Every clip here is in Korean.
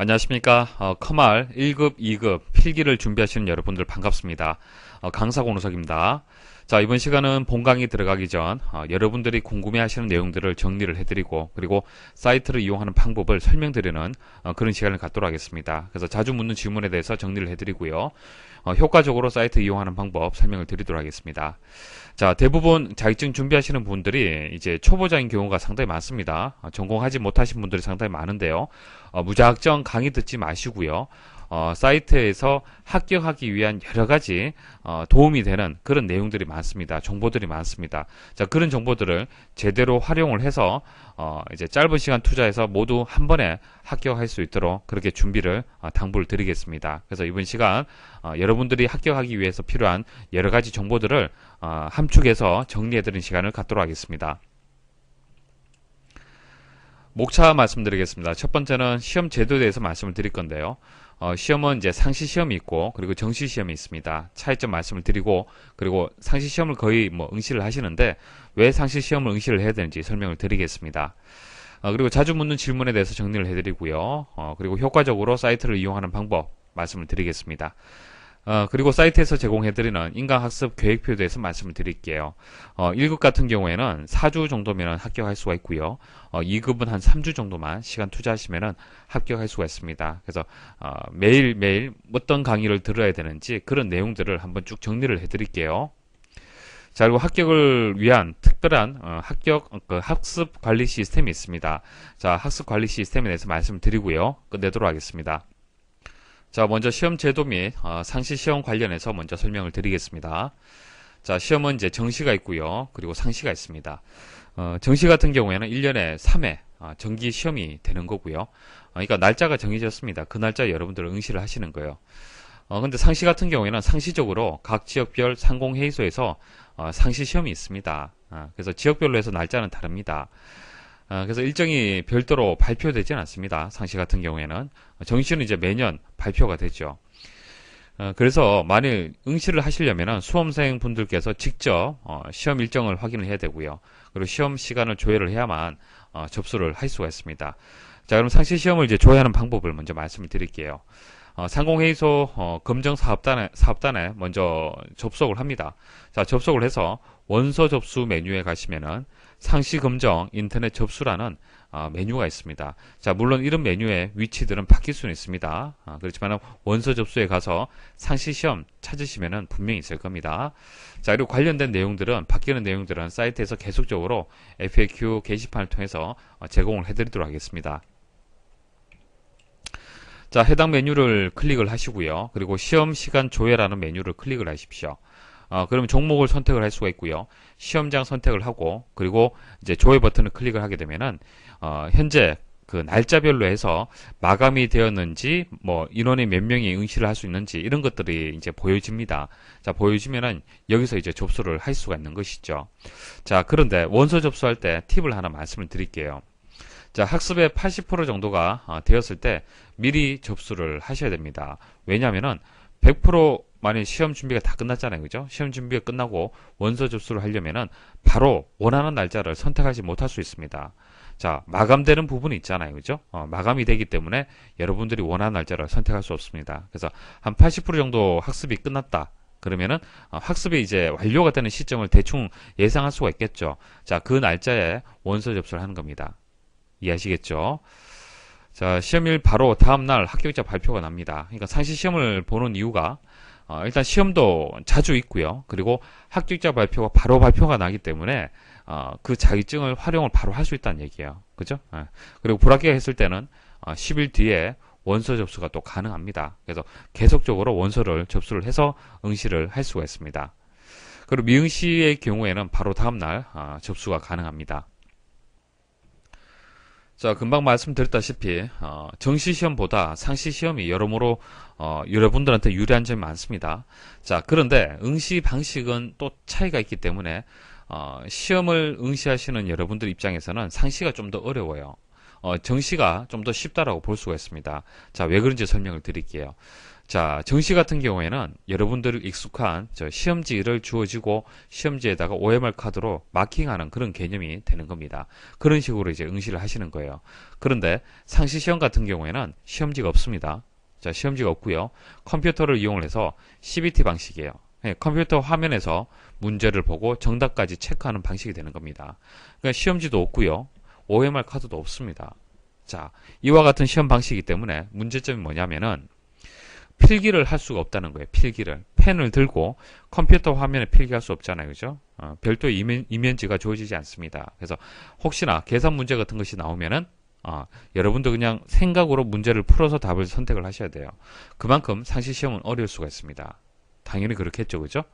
안녕하십니까. 커말 1급, 2급 필기를 준비하시는 여러분들 반갑습니다. 강사 권우석입니다. 자, 이번 시간은 본 강의 들어가기 전 여러분들이 궁금해하시는 내용들을 정리를 해드리고 그리고 사이트를 이용하는 방법을 설명드리는 그런 시간을 갖도록 하겠습니다. 그래서 자주 묻는 질문에 대해서 정리를 해드리고요. 효과적으로 사이트 이용하는 방법 설명을 드리도록 하겠습니다. 자, 대부분 자격증 준비하시는 분들이 이제 초보자인 경우가 상당히 많습니다. 전공하지 못하신 분들이 상당히 많은데요. 무작정 강의 듣지 마시고요. 사이트에서 합격하기 위한 여러 가지 도움이 되는 그런 내용들이 많습니다. 정보들이 많습니다. 자, 그런 정보들을 제대로 활용을 해서 이제 짧은 시간 투자해서 모두 한 번에 합격할 수 있도록 그렇게 준비를 당부를 드리겠습니다. 그래서 이번 시간 여러분들이 합격하기 위해서 필요한 여러 가지 정보들을 함축해서 정리해드리는 시간을 갖도록 하겠습니다. 목차 말씀드리겠습니다. 첫 번째는 시험 제도에 대해서 말씀을 드릴 건데요. 시험은 이제 상시 시험이 있고 그리고 정시 시험이 있습니다. 차이점 말씀을 드리고 그리고 상시 시험을 거의 응시를 하시는데 왜 상시 시험을 응시를 해야 되는지 설명을 드리겠습니다. 그리고 자주 묻는 질문에 대해서 정리를 해드리고요. 그리고 효과적으로 사이트를 이용하는 방법 말씀을 드리겠습니다. 그리고 사이트에서 제공해드리는 인강학습 계획표에 대해서 말씀을 드릴게요. 1급 같은 경우에는 4주 정도면 합격할 수가 있고요. 2급은 한 3주 정도만 시간 투자하시면 합격할 수가 있습니다. 그래서 매일매일 어떤 강의를 들어야 되는지 그런 내용들을 한번 쭉 정리를 해드릴게요. 자, 그리고 합격을 위한 특별한 학습 관리 시스템이 있습니다. 자, 학습 관리 시스템에 대해서 말씀을 드리고요. 끝내도록 하겠습니다. 자, 먼저 시험 제도 및 상시 시험 관련해서 먼저 설명을 드리겠습니다. 자, 시험은 이제 정시가 있고요. 그리고 상시가 있습니다. 정시 같은 경우에는 1년에 3회 정기 시험이 되는 거고요. 그러니까 날짜가 정해졌습니다. 그 날짜에 여러분들 응시를 하시는 거예요. 근데 상시 같은 경우에는 상시적으로 각 지역별 상공회의소에서 상시 시험이 있습니다. 그래서 지역별로 해서 날짜는 다릅니다. 그래서 일정이 별도로 발표되지는 않습니다. 상시 같은 경우에는. 정시는 이제 매년 발표가 되죠. 그래서 만일 응시를 하시려면 수험생 분들께서 직접 시험 일정을 확인을 해야 되고요. 그리고 시험 시간을 조회를 해야만 접수를 할 수가 있습니다. 자, 그럼 상시 시험을 이제 조회하는 방법을 먼저 말씀을 드릴게요. 상공회의소 검정사업단에 먼저 접속을 합니다. 자, 접속을 해서 원서 접수 메뉴에 가시면은 상시 검정 인터넷 접수라는 메뉴가 있습니다. 자, 물론 이런 메뉴의 위치들은 바뀔 수는 있습니다. 그렇지만 원서 접수에 가서 상시 시험 찾으시면은 분명히 있을 겁니다. 자, 그리고 관련된 내용들은 바뀌는 내용들은 사이트에서 계속적으로 FAQ 게시판을 통해서 제공을 해드리도록 하겠습니다. 자, 해당 메뉴를 클릭을 하시고요. 그리고 시험 시간 조회라는 메뉴를 클릭을 하십시오. 그러면 종목을 선택을 할 수가 있고요. 시험장 선택을 하고 그리고 이제 조회 버튼을 클릭을 하게 되면은 현재 그 날짜별로 해서 마감이 되었는지 인원이 몇 명이 응시를 할 수 있는지 이런 것들이 이제 보여집니다. 자, 보여지면은 여기서 이제 접수를 할 수가 있는 것이죠. 자, 그런데 원서 접수할 때 팁을 하나 말씀을 드릴게요. 자, 학습의 80% 정도가 되었을 때 미리 접수를 하셔야 됩니다. 왜냐하면은 100% 만약 시험 준비가 다 끝났잖아요. 그죠? 시험 준비가 끝나고 원서 접수를 하려면은 바로 원하는 날짜를 선택하지 못할 수 있습니다. 자, 마감되는 부분이 있잖아요. 그죠? 마감이 되기 때문에 여러분들이 원하는 날짜를 선택할 수 없습니다. 그래서 한 80% 정도 학습이 끝났다. 그러면은 학습이 이제 완료가 되는 시점을 대충 예상할 수가 있겠죠. 자, 그 날짜에 원서 접수를 하는 겁니다. 이해하시겠죠? 자, 시험일 바로 다음날 합격자 발표가 납니다. 그러니까 상시 시험을 보는 이유가 일단 시험도 자주 있고요. 그리고 합격자 발표가 바로 발표가 나기 때문에 그 자격증을 활용을 바로 할 수 있다는 얘기예요. 그죠? 그리고 불합격했을 때는 10일 뒤에 원서 접수가 또 가능합니다. 그래서 계속적으로 원서를 접수를 해서 응시를 할 수가 있습니다. 그리고 미응시의 경우에는 바로 다음날 접수가 가능합니다. 자, 금방 말씀드렸다시피 정시 시험보다 상시 시험이 여러모로 여러분들한테 유리한 점이 많습니다. 자, 그런데 응시 방식은 또 차이가 있기 때문에 시험을 응시하시는 여러분들 입장에서는 상시가 좀 더 어려워요. 정시가 좀 더 쉽다라고 볼 수가 있습니다. 자, 왜 그런지 설명을 드릴게요. 자, 정시 같은 경우에는 여러분들 익숙한 시험지를 주어지고 시험지에다가 OMR 카드로 마킹하는 그런 개념이 되는 겁니다. 그런 식으로 이제 응시를 하시는 거예요. 그런데 상시 시험 같은 경우에는 시험지가 없습니다. 자, 시험지가 없고요. 컴퓨터를 이용을 해서 CBT 방식이에요. 네, 컴퓨터 화면에서 문제를 보고 정답까지 체크하는 방식이 되는 겁니다. 그러니까 시험지도 없고요. OMR 카드도 없습니다. 자, 이와 같은 시험 방식이기 때문에 문제점이 뭐냐면은 필기를 할 수가 없다는 거예요. 필기를. 펜을 들고 컴퓨터 화면에 필기할 수 없잖아요. 그죠? 별도의 이면지가 주어지지 않습니다. 그래서 혹시나 계산 문제 같은 것이 나오면은 여러분도 그냥 생각으로 문제를 풀어서 답을 선택을 하셔야 돼요. 그만큼 상시 시험은 어려울 수가 있습니다. 당연히 그렇겠죠. 그죠?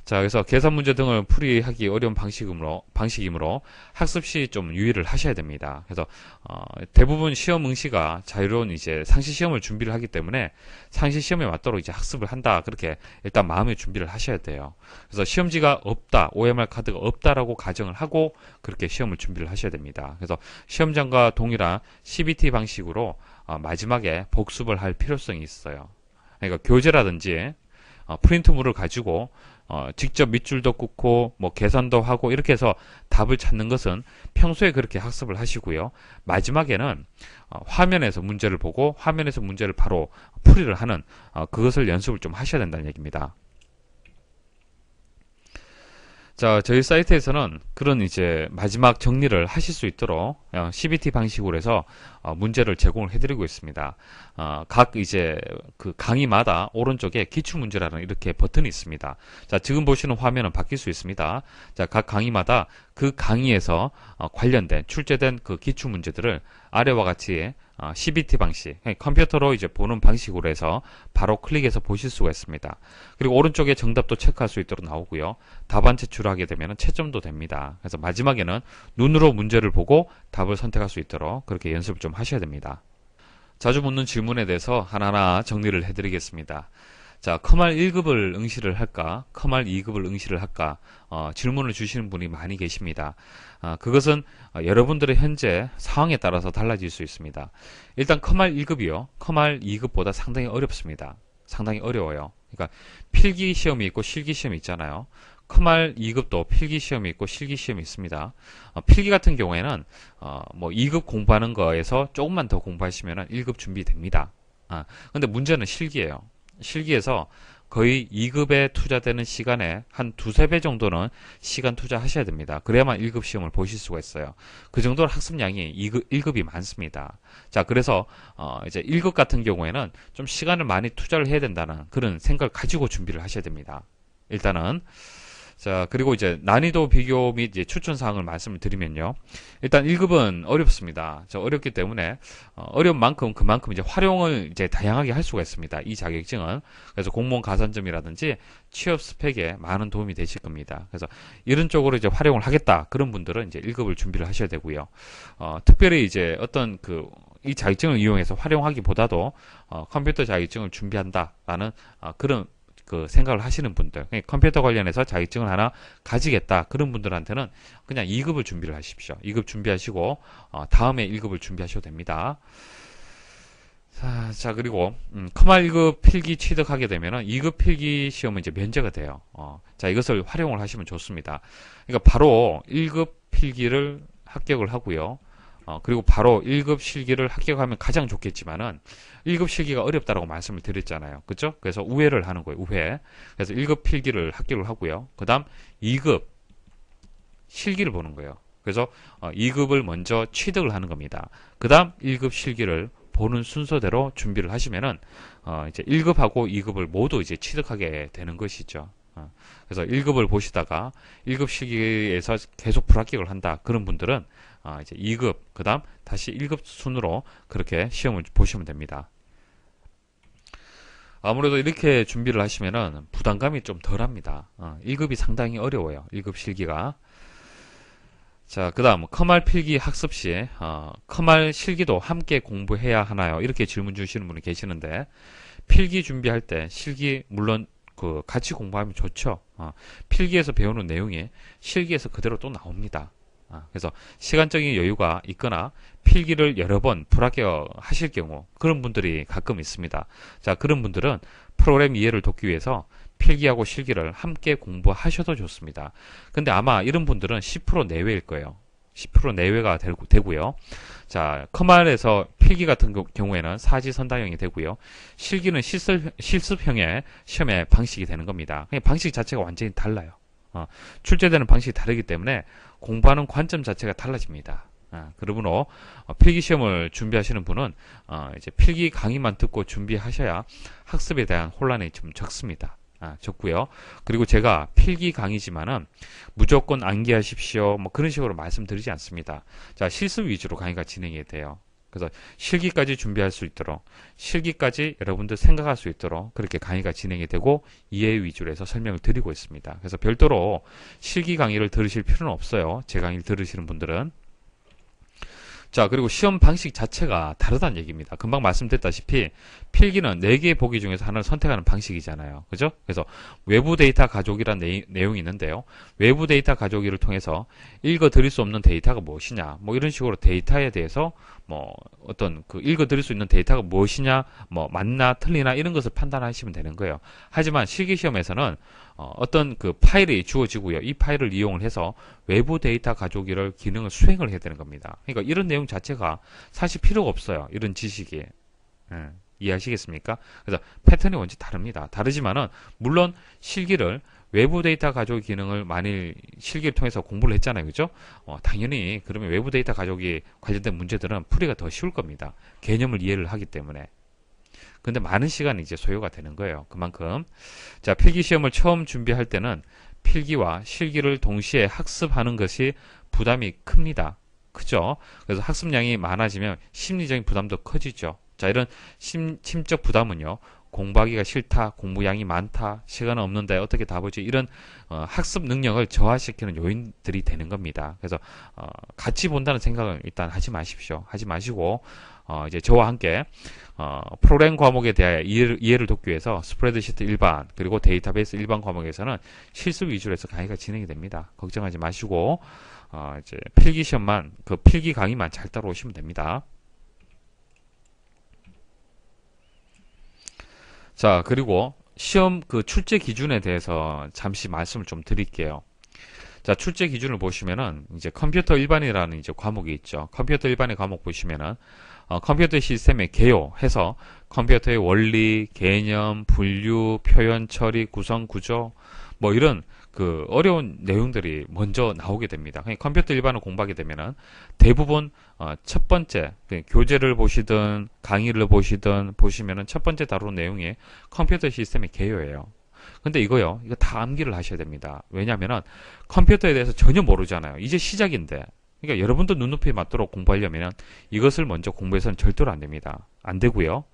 자, 그래서 계산 문제 등을 풀이하기 어려운 방식이므로 학습 시 좀 유의를 하셔야 됩니다. 그래서 대부분 시험 응시가 자유로운 이제 상시 시험을 준비를 하기 때문에 상시 시험에 맞도록 이제 학습을 한다. 그렇게 일단 마음의 준비를 하셔야 돼요. 그래서 시험지가 없다, OMR 카드가 없다라고 가정을 하고 그렇게 시험을 준비를 하셔야 됩니다. 그래서 시험장과 동일한 CBT 방식으로 마지막에 복습을 할 필요성이 있어요. 그러니까 교재라든지 프린트물을 가지고 직접 밑줄도 긋고 뭐 계산도 하고 이렇게 해서 답을 찾는 것은 평소에 그렇게 학습을 하시고요. 마지막에는 화면에서 문제를 보고 화면에서 문제를 바로 풀이를 하는 그것을 연습을 좀 하셔야 된다는 얘기입니다. 자, 저희 사이트에서는 그런 이제 마지막 정리를 하실 수 있도록 CBT 방식으로 해서 문제를 제공을 해드리고 있습니다. 각 이제 그 강의마다 오른쪽에 기출문제라는 이렇게 버튼이 있습니다. 자, 지금 보시는 화면은 바뀔 수 있습니다. 자, 각 강의마다 그 강의에서 관련된 출제된 그 기출문제들을 아래와 같이 CBT 방식, 컴퓨터로 이제 보는 방식으로 해서 바로 클릭해서 보실 수가 있습니다. 그리고 오른쪽에 정답도 체크할 수 있도록 나오고요. 답안 제출하게 되면 채점도 됩니다. 그래서 마지막에는 눈으로 문제를 보고 답을 선택할 수 있도록 그렇게 연습을 좀 하셔야 됩니다. 자주 묻는 질문에 대해서 하나하나 정리를 해드리겠습니다. 자, 컴R 1급을 응시를 할까? 컴R 2급을 응시를 할까? 질문을 주시는 분이 많이 계십니다. 그것은 여러분들의 현재 상황에 따라서 달라질 수 있습니다. 일단 컴R 1급이요. 컴R 2급보다 상당히 어렵습니다. 상당히 어려워요. 그러니까 필기 시험이 있고 실기 시험이 있잖아요. 컴R 2급도 필기 시험이 있고 실기 시험이 있습니다. 필기 같은 경우에는 뭐 2급 공부하는 거에서 조금만 더 공부하시면 1급 준비됩니다. 근데 문제는 실기예요. 실기에서 거의 2급에 투자되는 시간에 한 두세 배 정도는 시간 투자하셔야 됩니다. 그래야만 1급 시험을 보실 수가 있어요. 그 정도로 학습량이 1급이 많습니다. 자, 그래서 이제 1급 같은 경우에는 좀 시간을 많이 투자를 해야 된다는 그런 생각을 가지고 준비를 하셔야 됩니다. 일단은 자, 그리고 이제 난이도 비교 및 이제 추천 사항을 말씀을 드리면요. 일단 1급은 어렵습니다. 어렵기 때문에 어려운 만큼 그만큼 이제 활용을 이제 다양하게 할 수가 있습니다. 이 자격증은. 그래서 공무원 가산점이라든지 취업 스펙에 많은 도움이 되실 겁니다. 그래서 이런 쪽으로 이제 활용을 하겠다. 그런 분들은 이제 1급을 준비를 하셔야 되고요. 특별히 이제 어떤 이 자격증을 이용해서 활용하기보다도 컴퓨터 자격증을 준비한다라는 그런 생각을 하시는 분들, 컴퓨터 관련해서 자격증을 하나 가지겠다 그런 분들한테는 그냥 2급을 준비를 하십시오. 2급 준비하시고 다음에 1급을 준비하셔도 됩니다. 자, 그리고 컴R 1급 필기 취득하게 되면은 2급 필기 시험은 이제 면제가 돼요. 자, 이것을 활용을 하시면 좋습니다. 그러니까 바로 1급 필기를 합격을 하고요. 그리고 바로 1급 실기를 합격하면 가장 좋겠지만은 1급 실기가 어렵다라고 말씀을 드렸잖아요. 그렇죠? 그래서 우회를 하는 거예요. 우회. 그래서 1급 필기를 합격을 하고요. 그다음 2급 실기를 보는 거예요. 그래서 2급을 먼저 취득을 하는 겁니다. 그다음 1급 실기를 보는 순서대로 준비를 하시면은 이제 1급하고 2급을 모두 이제 취득하게 되는 것이죠. 그래서 1급을 보시다가 1급 실기에서 계속 불합격을 한다. 그런 분들은 이제 2급, 그 다음 다시 1급 순으로 그렇게 시험을 보시면 됩니다. 아무래도 이렇게 준비를 하시면은 부담감이 좀 덜 합니다. 1급이 상당히 어려워요. 1급 실기가. 자, 그 다음 컴R 필기 학습 시 컴R 실기도 함께 공부해야 하나요? 이렇게 질문 주시는 분이 계시는데 필기 준비할 때 실기 물론 같이 공부하면 좋죠. 필기에서 배우는 내용이 실기에서 그대로 또 나옵니다. 그래서 시간적인 여유가 있거나 필기를 여러 번 불합격하실 경우 그런 분들이 가끔 있습니다. 자, 그런 분들은 프로그램 이해를 돕기 위해서 필기하고 실기를 함께 공부하셔도 좋습니다. 근데 아마 이런 분들은 10% 내외일 거예요. 10% 내외가 되고요. 자, 커말에서 필기 같은 경우에는 사지선다형이 되고요. 실기는 실습형의 시험의 방식이 되는 겁니다. 그냥 방식 자체가 완전히 달라요. 출제되는 방식이 다르기 때문에 공부하는 관점 자체가 달라집니다. 그러므로 필기 시험을 준비하시는 분은 이제 필기 강의만 듣고 준비하셔야 학습에 대한 혼란이 좀 적습니다. 적고요. 그리고 제가 필기 강의지만은 무조건 암기하십시오. 뭐 그런 식으로 말씀드리지 않습니다. 자, 실습 위주로 강의가 진행이 돼요. 그래서 실기까지 준비할 수 있도록, 실기까지 여러분들 생각할 수 있도록 그렇게 강의가 진행이 되고 이해 위주로 해서 설명을 드리고 있습니다. 그래서 별도로 실기 강의를 들으실 필요는 없어요. 제 강의를 들으시는 분들은. 자, 그리고 시험 방식 자체가 다르다는 얘기입니다. 금방 말씀드렸다시피 필기는 4개의 보기 중에서 하나를 선택하는 방식이잖아요. 그죠? 그래서 외부 데이터 가져오기라는 내용이 있는데요. 외부 데이터 가져오기를 통해서 읽어 드릴 수 없는 데이터가 무엇이냐, 뭐 이런 식으로 데이터에 대해서 뭐 어떤 그 읽어 드릴 수 있는 데이터가 무엇이냐, 뭐 맞나 틀리나 이런 것을 판단하시면 되는 거예요. 하지만 실기 시험에서는 어떤 그 파일이 주어지고요. 이 파일을 이용을 해서 외부 데이터 가져오기를 기능을 수행을 해야 되는 겁니다. 그러니까 이런 내용 자체가 사실 필요가 없어요. 이런 지식이. 이해하시겠습니까? 그래서 패턴이 완전히 다릅니다. 다르지만은 물론 실기를 외부 데이터 가져오기 기능을 만일 실기를 통해서 공부를 했잖아요. 그죠? 당연히 그러면 외부 데이터 가져오기 관련된 문제들은 풀이가 더 쉬울 겁니다. 개념을 이해를 하기 때문에. 근데 많은 시간이 이제 소요가 되는 거예요. 그만큼. 자, 필기 시험을 처음 준비할 때는 필기와 실기를 동시에 학습하는 것이 부담이 큽니다. 그죠? 그래서 학습량이 많아지면 심리적인 부담도 커지죠. 자, 이런 심적 부담은요, 공부하기가 싫다, 공부량이 많다, 시간은 없는데 어떻게 다 보지, 이런 학습 능력을 저하시키는 요인들이 되는 겁니다. 그래서 같이 본다는 생각은 일단 하지 마십시오. 하지 마시고 이제 저와 함께 프로그램 과목에 대하여 이해를 돕기 위해서 스프레드시트 일반 그리고 데이터베이스 일반 과목에서는 실습 위주로 해서 강의가 진행이 됩니다. 걱정하지 마시고 이제 필기 시험만, 그 필기 강의만 잘 따라오시면 됩니다. 자, 그리고 시험 그 출제 기준에 대해서 잠시 말씀을 좀 드릴게요. 자, 출제 기준을 보시면은 이제 컴퓨터 일반이라는 이제 과목이 있죠. 컴퓨터 일반의 과목 보시면은 컴퓨터 시스템의 개요해서 컴퓨터의 원리, 개념, 분류, 표현 처리, 구성, 구조 뭐 이런 그 어려운 내용들이 먼저 나오게 됩니다. 그러니까 컴퓨터 일반을 공부하게 되면은 대부분 첫 번째 교재를 보시든 강의를 보시면은 첫 번째 다루는 내용이 컴퓨터 시스템의 개요예요. 근데 이거 다 암기를 하셔야 됩니다. 왜냐면은 컴퓨터에 대해서 전혀 모르잖아요. 이제 시작인데. 그러니까 여러분도 눈높이에 맞도록 공부하려면 이것을 먼저 공부해서는 절대로 안 됩니다. 안 되고요.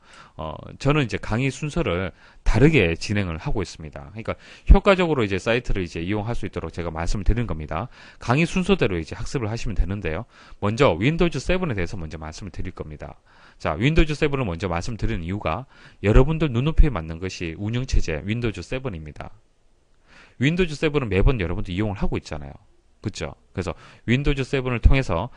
저는 이제 강의 순서를 다르게 진행을 하고 있습니다. 그러니까 효과적으로 이제 사이트를 이제 이용할 수 있도록 제가 말씀을 드리는 겁니다. 강의 순서대로 이제 학습을 하시면 되는데요. 먼저 윈도우즈 7에 대해서 먼저 말씀을 드릴 겁니다. 자, 윈도우즈 7을 먼저 말씀드리는 이유가 여러분들 눈높이에 맞는 것이 운영체제 윈도우즈 7입니다. 윈도우즈 7은 매번 여러분들 이용을 하고 있잖아요. 그렇죠? 그래서 윈도우즈 7을 통해서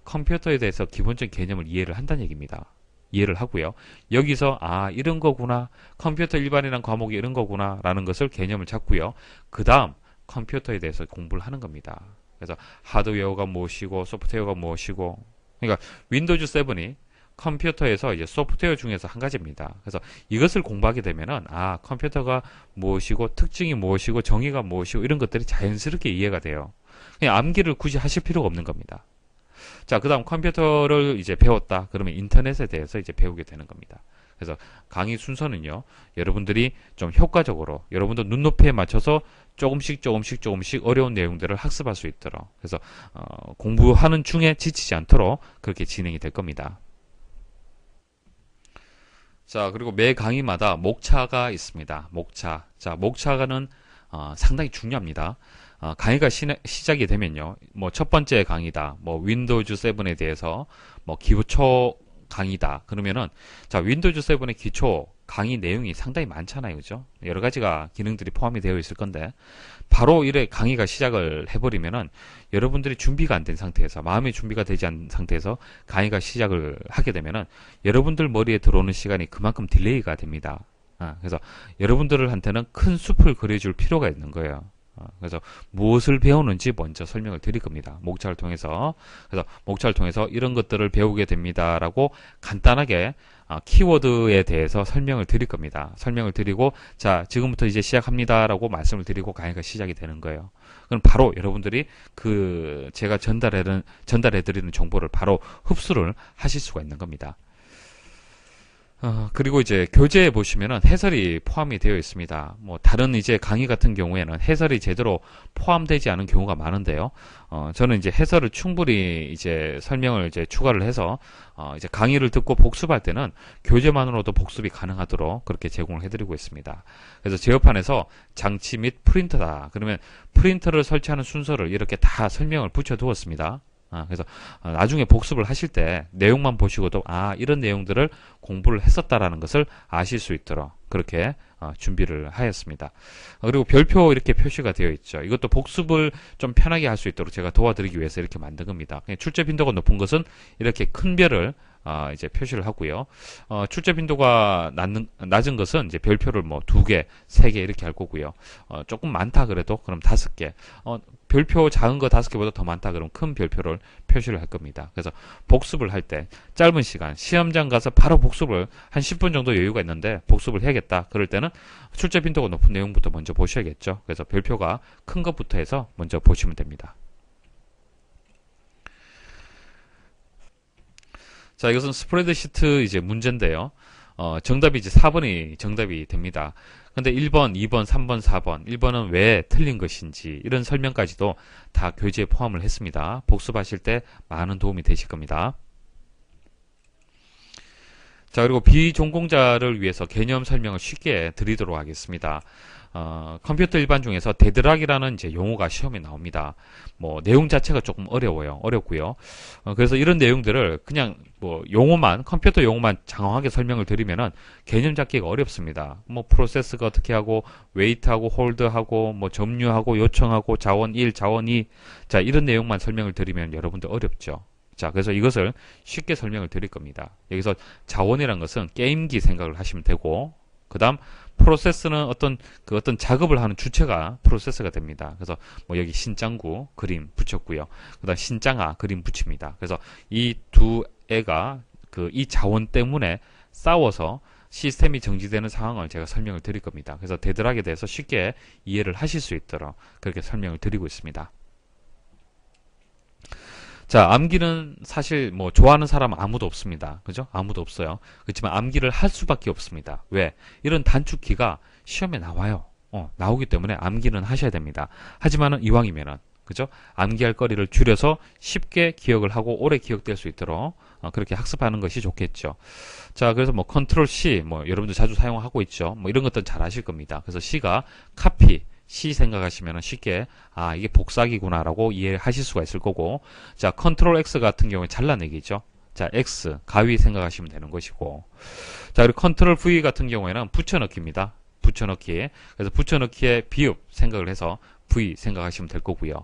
컴퓨터에 대해서 기본적인 개념을 이해를 한다는 얘기입니다. 이해를 하고요. 여기서 이런 거구나. 컴퓨터 일반이라는 과목이 이런 거구나 라는 것을 개념을 잡고요. 그 다음 컴퓨터에 대해서 공부를 하는 겁니다. 그래서 하드웨어가 무엇이고 소프트웨어가 무엇이고, 그러니까 윈도우즈 7이 컴퓨터에서 이제 소프트웨어 중에서 한 가지입니다. 그래서 이것을 공부하게 되면은 컴퓨터가 무엇이고 특징이 무엇이고 정의가 무엇이고 이런 것들이 자연스럽게 이해가 돼요. 그냥 암기를 굳이 하실 필요가 없는 겁니다. 자, 그 다음 컴퓨터를 이제 배웠다. 그러면 인터넷에 대해서 이제 배우게 되는 겁니다. 그래서 강의 순서는요, 여러분들이 좀 효과적으로 여러분들 눈높이에 맞춰서 조금씩 어려운 내용들을 학습할 수 있도록, 그래서 공부하는 중에 지치지 않도록 그렇게 진행이 될 겁니다. 자, 그리고 매 강의마다 목차가 있습니다. 목차. 자, 목차는 상당히 중요합니다. 강의가 시작이 되면요, 뭐 첫 번째 강의다, 뭐 윈도우즈 7에 대해서 뭐 기초 강의다. 그러면은 자, 윈도우즈 7의 기초 강의 내용이 상당히 많잖아요. 그죠? 여러 가지가 기능들이 포함이 되어 있을 건데, 바로 이래 강의가 시작을 해버리면은 여러분들이 준비가 안 된 상태에서, 마음의 준비가 되지 않은 상태에서 강의가 시작을 하게 되면은 여러분들 머리에 들어오는 시간이 그만큼 딜레이가 됩니다. 그래서 여러분들한테는 큰 숲을 그려줄 필요가 있는 거예요. 그래서 무엇을 배우는지 먼저 설명을 드릴 겁니다. 목차를 통해서. 그래서 목차를 통해서 이런 것들을 배우게 됩니다라고 간단하게 키워드에 대해서 설명을 드릴 겁니다. 설명을 드리고, 자, 지금부터 이제 시작합니다라고 말씀을 드리고 강의가 시작이 되는 거예요. 그럼 바로 여러분들이 제가 전달해 드리는 정보를 바로 흡수를 하실 수가 있는 겁니다. 그리고 이제 교재에 보시면은 해설이 포함이 되어 있습니다. 뭐 다른 이제 강의 같은 경우에는 해설이 제대로 포함되지 않은 경우가 많은데요. 저는 이제 해설을 충분히 이제 설명을 이제 추가를 해서 이제 강의를 듣고 복습할 때는 교재만으로도 복습이 가능하도록 그렇게 제공을 해드리고 있습니다. 그래서 제어판에서 장치 및 프린터다. 그러면 프린터를 설치하는 순서를 이렇게 다 설명을 붙여두었습니다. 그래서 나중에 복습을 하실 때 내용만 보시고도 이런 내용들을 공부를 했었다라는 것을 아실 수 있도록 그렇게 준비를 하였습니다. 그리고 별표 이렇게 표시가 되어 있죠. 이것도 복습을 좀 편하게 할 수 있도록 제가 도와드리기 위해서 이렇게 만든 겁니다. 출제 빈도가 높은 것은 이렇게 큰 별을 이제 표시를 하고요. 출제 빈도가 낮은 것은 이제 별표를 뭐 2개, 3개 이렇게 할 거고요. 조금 많다 그래도 그럼 5개. 별표 작은 거 5개보다 더 많다 그러면 큰 별표를 표시를 할 겁니다. 그래서 복습을 할 때 짧은 시간, 시험장 가서 바로 복습을 한 10분 정도 여유가 있는데 복습을 해야겠다. 그럴 때는 출제 빈도가 높은 내용부터 먼저 보셔야겠죠. 그래서 별표가 큰 것부터 해서 먼저 보시면 됩니다. 자, 이것은 스프레드시트 이제 문제인데요. 정답이 이제 4번이 정답이 됩니다. 근데 1번, 2번, 3번, 4번, 1번은 왜 틀린 것인지 이런 설명까지도 다 교재에 포함을 했습니다. 복습하실 때 많은 도움이 되실 겁니다. 자, 그리고 비전공자를 위해서 개념 설명을 쉽게 드리도록 하겠습니다. 컴퓨터 일반 중에서 데드락이라는 이제 용어가 시험에 나옵니다. 뭐 내용 자체가 조금 어렵고요. 그래서 이런 내용들을 그냥 뭐 컴퓨터 용어만 장황하게 설명을 드리면은 개념 잡기가 어렵습니다. 뭐 프로세스가 어떻게 하고, 웨이트하고, 홀드하고, 뭐 점유하고, 요청하고, 자원 1, 자원 2, 자 이런 내용만 설명을 드리면 여러분들 어렵죠. 자, 그래서 이것을 쉽게 설명을 드릴 겁니다. 여기서 자원이라는 것은 게임기 생각을 하시면 되고, 그 다음 프로세스는 어떤 작업을 하는 주체가 프로세스가 됩니다. 그래서 뭐 여기 신짱구 그림 붙였고요. 그 다음 신짱아 그림 붙입니다. 그래서 이 두 애가 이 자원 때문에 싸워서 시스템이 정지되는 상황을 제가 설명을 드릴 겁니다. 그래서 데드락에 대해서 쉽게 이해를 하실 수 있도록 그렇게 설명을 드리고 있습니다. 자, 암기는 사실 뭐 좋아하는 사람 아무도 없습니다. 그죠? 아무도 없어요. 그렇지만 암기를 할 수밖에 없습니다. 왜? 이런 단축키가 시험에 나와요. 나오기 때문에 암기는 하셔야 됩니다. 하지만은 이왕이면은 그죠? 암기할 거리를 줄여서 쉽게 기억을 하고 오래 기억될 수 있도록 그렇게 학습하는 것이 좋겠죠. 자, 그래서 뭐 컨트롤 C 뭐 여러분들 자주 사용하고 있죠. 뭐 이런 것들은 잘 아실 겁니다. 그래서 C가 카피 C 생각하시면 쉽게 이게 복사기구나 라고 이해하실 수가 있을 거고, 자 컨트롤 X 같은 경우에 잘라내기죠. 자 X 가위 생각하시면 되는 것이고, 자 그리고 컨트롤 V 같은 경우에는 붙여넣기입니다. 붙여넣기. 그래서 붙여넣기에 비읍 생각을 해서 V 생각하시면 될 거고요.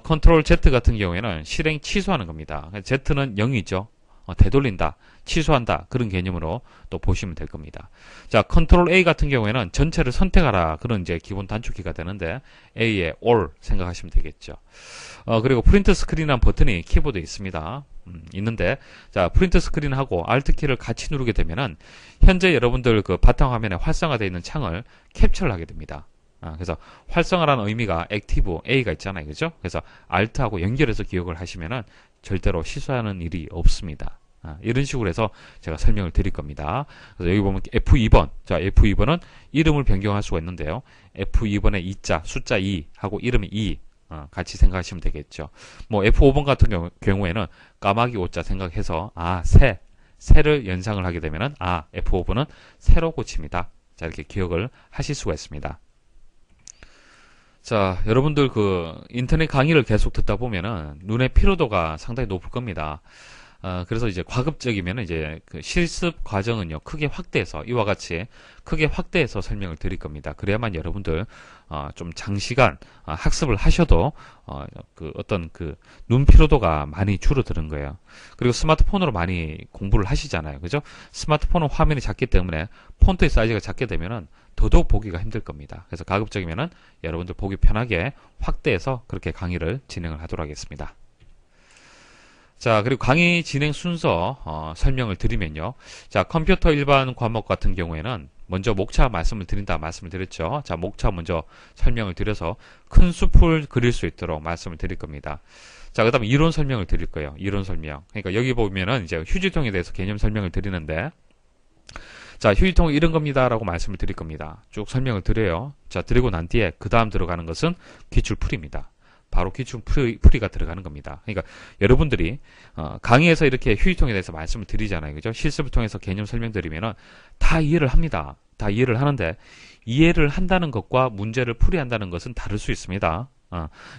컨트롤 Z 같은 경우에는 실행 취소하는 겁니다. Z는 0이죠. 되돌린다, 취소한다 그런 개념으로 또 보시면 될 겁니다. 자, 컨트롤 A 같은 경우에는 전체를 선택하라 그런 이제 기본 단축키가 되는데 A에 All 생각하시면 되겠죠. 그리고 프린트 스크린이라는 버튼이 키보드에 있습니다. 있는데 자 프린트 스크린하고 Alt 키를 같이 누르게 되면은 현재 여러분들 그 바탕화면에 활성화되어 있는 창을 캡처를 하게 됩니다. 그래서 활성화라는 의미가 액티브 A가 있잖아요. 그죠? 그래서 Alt하고 연결해서 기억을 하시면은 절대로 실수하는 일이 없습니다. 이런 식으로 해서 제가 설명을 드릴 겁니다. 그래서 여기 보면 F2번. 자, F2번은 이름을 변경할 수가 있는데요. F2번에 2자, 숫자 2 하고 이름이 2. 같이 생각하시면 되겠죠. 뭐 F5번 같은 경우에는 까마귀 5자 생각해서 새를 연상을 하게 되면은 F5번은 새로 고칩니다. 자, 이렇게 기억을 하실 수가 있습니다. 자, 여러분들 인터넷 강의를 계속 듣다 보면은 눈의 피로도가 상당히 높을 겁니다. 그래서 이제 과급적이면 이제 그 실습 과정은요, 크게 확대해서, 이와 같이 크게 확대해서 설명을 드릴 겁니다. 그래야만 여러분들, 좀 장시간, 학습을 하셔도, 그 어떤 그 눈 피로도가 많이 줄어드는 거예요. 그리고 스마트폰으로 많이 공부를 하시잖아요. 그죠? 스마트폰은 화면이 작기 때문에 폰트의 사이즈가 작게 되면은 더더욱 보기가 힘들 겁니다. 그래서 가급적이면은 여러분들 보기 편하게 확대해서 그렇게 강의를 진행을 하도록 하겠습니다. 자, 그리고 강의 진행 순서 설명을 드리면요. 자, 컴퓨터 일반 과목 같은 경우에는 먼저 목차 말씀을 드렸죠. 자, 목차 먼저 설명을 드려서 큰 숲을 그릴 수 있도록 말씀을 드릴 겁니다. 자, 그 다음에 이론 설명을 드릴 거예요. 이론 설명. 그러니까 여기 보면은 이제 휴지통에 대해서 개념 설명을 드리는데, 자, 휴지통은 이런 겁니다. 라고 말씀을 드릴 겁니다. 쭉 설명을 드려요. 자, 드리고 난 뒤에 그 다음 들어가는 것은 기출풀이입니다. 바로 기출풀이가 들어가는 겁니다. 그러니까 여러분들이 강의에서 이렇게 휴지통에 대해서 말씀을 드리잖아요. 그죠? 실습을 통해서 개념 설명드리면은 다 이해를 합니다. 다 이해를 하는데, 이해를 한다는 것과 문제를 풀이한다는 것은 다를 수 있습니다.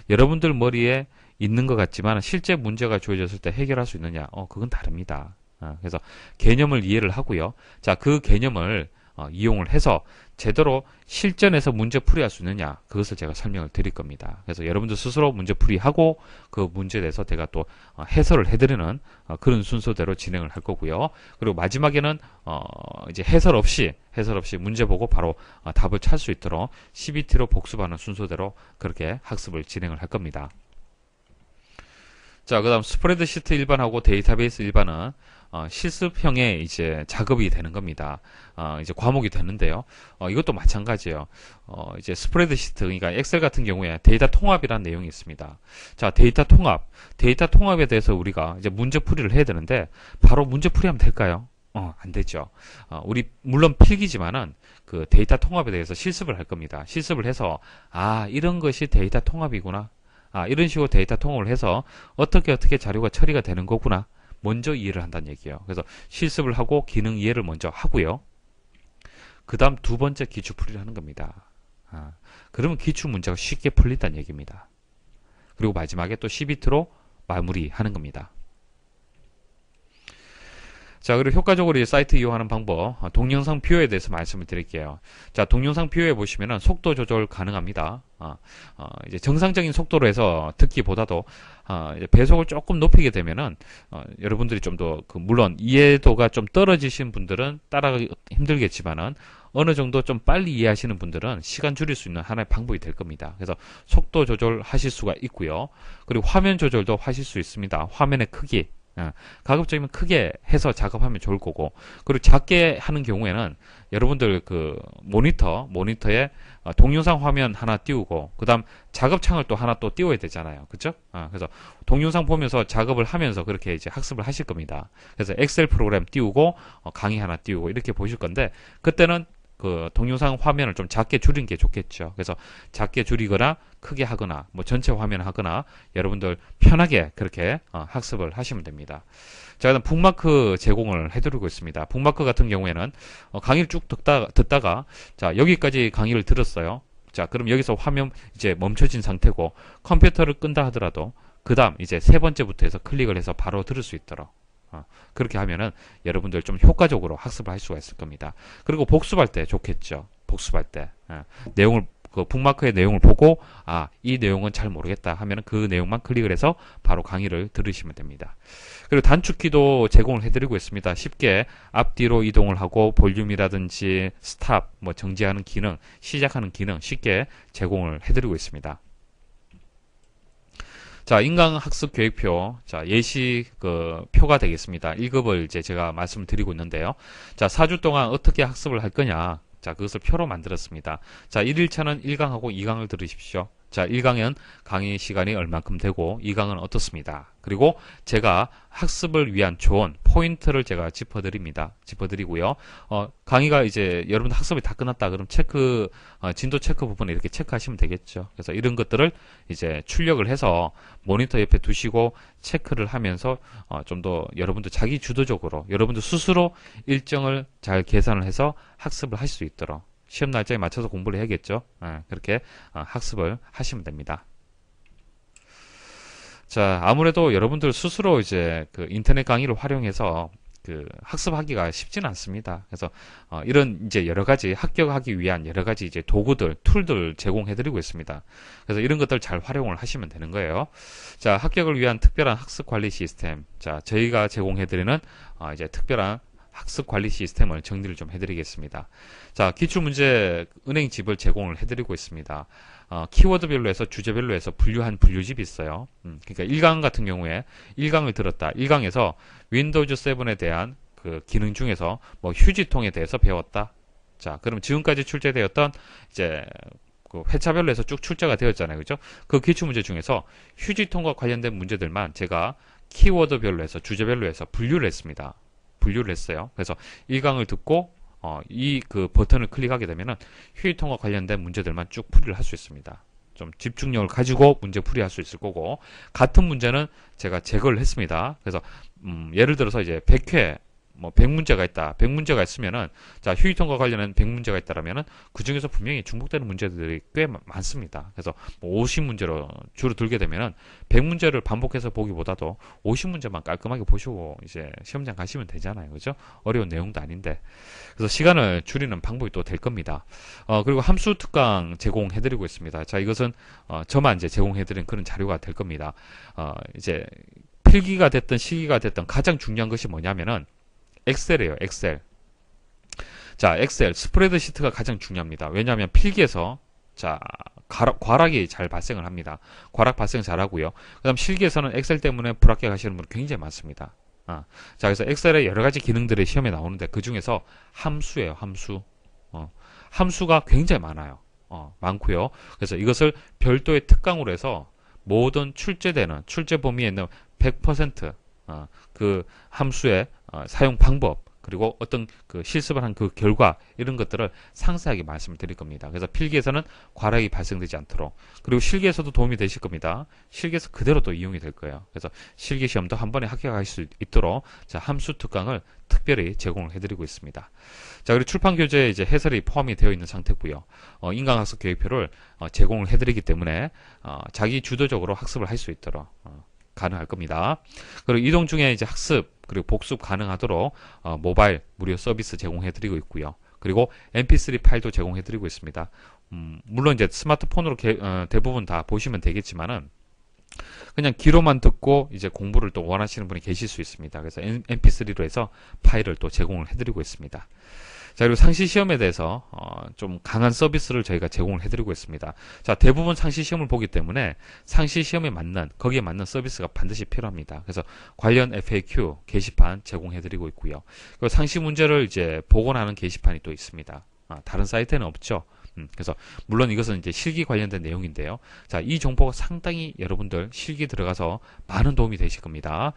여러분들 머리에 있는 것 같지만 실제 문제가 주어졌을 때 해결할 수 있느냐? 그건 다릅니다. 그래서 개념을 이해를 하고요. 자, 그 개념을 이용을 해서 제대로 실전에서 문제 풀이할 수 있느냐, 그것을 제가 설명을 드릴 겁니다. 그래서 여러분들 스스로 문제 풀이하고 그 문제에 대해서 제가 또 해설을 해드리는 그런 순서대로 진행을 할 거고요. 그리고 마지막에는 이제 해설 없이 문제 보고 바로 답을 찾을 수 있도록 CBT로 복습하는 순서대로 그렇게 학습을 진행을 할 겁니다. 자, 그 다음 스프레드시트 일반하고 데이터베이스 일반은 실습형의 이제 작업이 되는 겁니다. 이제 과목이 되는데요. 이것도 마찬가지예요. 이제 스프레드시트, 그러니까 엑셀 같은 경우에 데이터 통합이라는 내용이 있습니다. 자, 데이터 통합에 대해서 우리가 이제 문제 풀이를 해야 되는데, 바로 문제 풀이하면 될까요? 안 되죠. 우리 물론 필기지만은 그 데이터 통합에 대해서 실습을 할 겁니다. 실습을 해서 이런 것이 데이터 통합이구나. 이런 식으로 데이터 통합을 해서 어떻게 자료가 처리가 되는 거구나. 먼저 이해를 한다는 얘기예요. 그래서 실습을 하고 기능 이해를 먼저 하고요. 그 다음 두 번째 기출풀이를 하는 겁니다. 그러면 기출 문제가 쉽게 풀린다는 얘기입니다. 그리고 마지막에 또 CBT로 마무리하는 겁니다. 자, 그리고 효과적으로 사이트 이용하는 방법, 동영상 뷰어에 대해서 말씀을 드릴게요. 자, 동영상 뷰어에 보시면은 속도 조절 가능합니다. 이제 정상적인 속도로 해서 듣기보다도 이제 배속을 조금 높이게 되면은 여러분들이 좀 더 물론 이해도가 좀 떨어지신 분들은 따라가기 힘들겠지만은 어느 정도 좀 빨리 이해하시는 분들은 시간 줄일 수 있는 하나의 방법이 될 겁니다. 그래서 속도 조절하실 수가 있고요. 그리고 화면 조절도 하실 수 있습니다. 화면의 크기. 가급적이면 크게 해서 작업하면 좋을 거고, 그리고 작게 하는 경우에는 여러분들 그 모니터에 동영상 화면 하나 띄우고, 그 다음 작업창을 또 하나 또 띄워야 되잖아요. 그쵸? 그래서 동영상 보면서 작업을 하면서 그렇게 이제 학습을 하실 겁니다. 그래서 엑셀 프로그램 띄우고, 강의 하나 띄우고, 이렇게 보실 건데, 그때는 그 동영상 화면을 좀 작게 줄이는 게 좋겠죠. 그래서 작게 줄이거나 크게 하거나 뭐 전체 화면 하거나 여러분들 편하게 그렇게 학습을 하시면 됩니다. 자, 그다음 북마크 제공을 해드리고 있습니다. 북마크 같은 경우에는 강의를 쭉 듣다가 자, 여기까지 강의를 들었어요. 자, 그럼 여기서 화면 이제 멈춰진 상태고 컴퓨터를 끈다 하더라도 그 다음 이제 세 번째부터 해서 클릭을 해서 바로 들을 수 있도록 그렇게 하면은 여러분들 좀 효과적으로 학습을 할 수가 있을 겁니다. 그리고 복습할 때 좋겠죠. 복습할 때 내용을 그 북마크의 내용을 보고 이 내용은 잘 모르겠다 하면은 그 내용만 클릭을 해서 바로 강의를 들으시면 됩니다. 그리고 단축키도 제공을 해드리고 있습니다. 쉽게 앞뒤로 이동을 하고 볼륨이라든지 스탑, 뭐 정지하는 기능, 시작하는 기능 쉽게 제공을 해드리고 있습니다. 자, 인강학습 계획표. 자, 예시 그 표가 되겠습니다. 1급을 이제 제가 말씀을 드리고 있는데요. 자, 4주 동안 어떻게 학습을 할 거냐. 자, 그것을 표로 만들었습니다. 자, 1일차는 1강하고 2강을 들으십시오. 자, 1강은 강의 시간이 얼만큼 되고 2강은 어떻습니다. 그리고 제가 학습을 위한 조언, 포인트를 제가 짚어드리고요. 강의가 이제 여러분들 학습이 다 끝났다. 그럼 진도 체크 부분에 이렇게 체크하시면 되겠죠. 그래서 이런 것들을 이제 출력을 해서 모니터 옆에 두시고 체크를 하면서 좀 더 여러분들 자기 주도적으로 여러분들 스스로 일정을 잘 계산을 해서 학습을 할 수 있도록 시험 날짜에 맞춰서 공부를 해야겠죠. 그렇게 학습을 하시면 됩니다. 자, 아무래도 여러분들 스스로 이제 그 인터넷 강의를 활용해서 그 학습하기가 쉽지는 않습니다. 그래서 이런 이제 여러 가지 합격하기 위한 여러 가지 이제 도구들, 툴들 제공해드리고 있습니다. 그래서 이런 것들 잘 활용을 하시면 되는 거예요. 자, 합격을 위한 특별한 학습 관리 시스템. 자, 저희가 제공해드리는 이제 특별한 학습 관리 시스템을 정리를 좀 해드리겠습니다. 자, 기출문제 은행집을 제공을 해드리고 있습니다. 키워드별로 해서 주제별로 해서 분류한 분류집이 있어요. 그러니까 1강 같은 경우에 1강을 들었다. 1강에서 윈도우즈 7에 대한 그 기능 중에서 뭐 휴지통에 대해서 배웠다. 자, 그럼 지금까지 출제되었던 이제 그 회차별로 해서 쭉 출제가 되었잖아요. 그죠? 그 기출문제 중에서 휴지통과 관련된 문제들만 제가 키워드별로 해서 주제별로 해서 분류를 했습니다. 분류를 했어요. 그래서 1강을 듣고 이 그 버튼을 클릭하게 되면은 휴지통과 관련된 문제들만 쭉 풀이를 할 수 있습니다. 좀 집중력을 가지고 문제 풀이할 수 있을 거고, 같은 문제는 제가 제거를 했습니다. 그래서 예를 들어서 이제 100회 뭐 100문제가 있다. 100문제가 있으면은 자, 휴지통과 관련된 100문제가 있다라면은 그 중에서 분명히 중복되는 문제들이 꽤 많습니다. 그래서 뭐 50문제로 주로 들게 되면은 100문제를 반복해서 보기보다도 50문제만 깔끔하게 보시고 이제 시험장 가시면 되잖아요. 그죠? 어려운 내용도 아닌데. 그래서 시간을 줄이는 방법이 또 될 겁니다. 그리고 함수 특강 제공해 드리고 있습니다. 자, 이것은 저만 이제 제공해 드린 그런 자료가 될 겁니다. 이제 필기가 됐든 실기가 됐든 가장 중요한 것이 뭐냐면은 엑셀이에요. 엑셀. 자, 엑셀 스프레드시트가 가장 중요합니다. 왜냐하면 필기에서 자, 과락이 잘 발생을 합니다. 과락 발생 잘 하고요. 그다음 실기에서는 엑셀 때문에 불합격하시는 분 굉장히 많습니다. 자, 그래서 엑셀의 여러 가지 기능들이 시험에 나오는데 그 중에서 함수예요. 함수. 함수가 굉장히 많아요. 많고요. 그래서 이것을 별도의 특강으로 해서 모든 출제되는 출제 범위에 있는 100% 그 함수의 사용 방법, 그리고 어떤 그 실습을 한 그 결과, 이런 것들을 상세하게 말씀을 드릴 겁니다. 그래서 필기에서는 과락이 발생되지 않도록, 그리고 실기에서도 도움이 되실 겁니다. 실기에서 그대로 또 이용이 될 거예요. 그래서 실기 시험도 한 번에 합격할 수 있도록 자, 함수 특강을 특별히 제공을 해드리고 있습니다. 자, 그리고 출판 교재에 이제 해설이 포함이 되어 있는 상태고요. 인강학습 계획표를 제공을 해드리기 때문에 자기 주도적으로 학습을 할 수 있도록 가능할 겁니다. 그리고 이동 중에 이제 학습 그리고 복습 가능하도록 모바일 무료 서비스 제공해드리고 있고요. 그리고 MP3 파일도 제공해드리고 있습니다. 물론 이제 스마트폰으로 대부분 다 보시면 되겠지만은 그냥 귀로만 듣고 이제 공부를 또 원하시는 분이 계실 수 있습니다. 그래서 MP3로 해서 파일을 또 제공을 해드리고 있습니다. 자, 그리고 상시 시험에 대해서 좀 강한 서비스를 저희가 제공을 해드리고 있습니다. 자, 대부분 상시 시험을 보기 때문에 상시 시험에 맞는, 거기에 맞는 서비스가 반드시 필요합니다. 그래서 관련 FAQ 게시판 제공해드리고 있고요. 그리고 상시 문제를 이제 복원하는 게시판이 또 있습니다. 다른 사이트에는 없죠. 그래서 물론 이것은 이제 실기 관련된 내용인데요. 자, 이 정보가 상당히 여러분들 실기 들어가서 많은 도움이 되실 겁니다.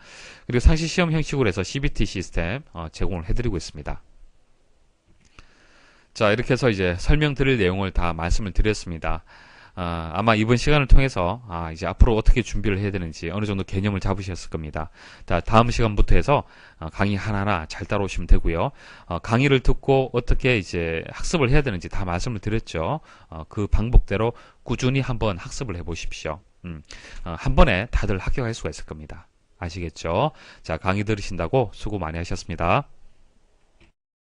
그리고 상시 시험 형식으로 해서 CBT 시스템 제공을 해드리고 있습니다. 자, 이렇게 해서 이제 설명드릴 내용을 다 말씀을 드렸습니다. 아마 이번 시간을 통해서 이제 앞으로 어떻게 준비를 해야 되는지 어느 정도 개념을 잡으셨을 겁니다. 자, 다음 시간부터 해서 강의 하나하나 잘 따라오시면 되고요. 강의를 듣고 어떻게 이제 학습을 해야 되는지 다 말씀을 드렸죠. 그 방법대로 꾸준히 한번 학습을 해 보십시오. 한 번에 다들 합격할 수가 있을 겁니다. 아시겠죠? 자, 강의 들으신다고 수고 많이 하셨습니다.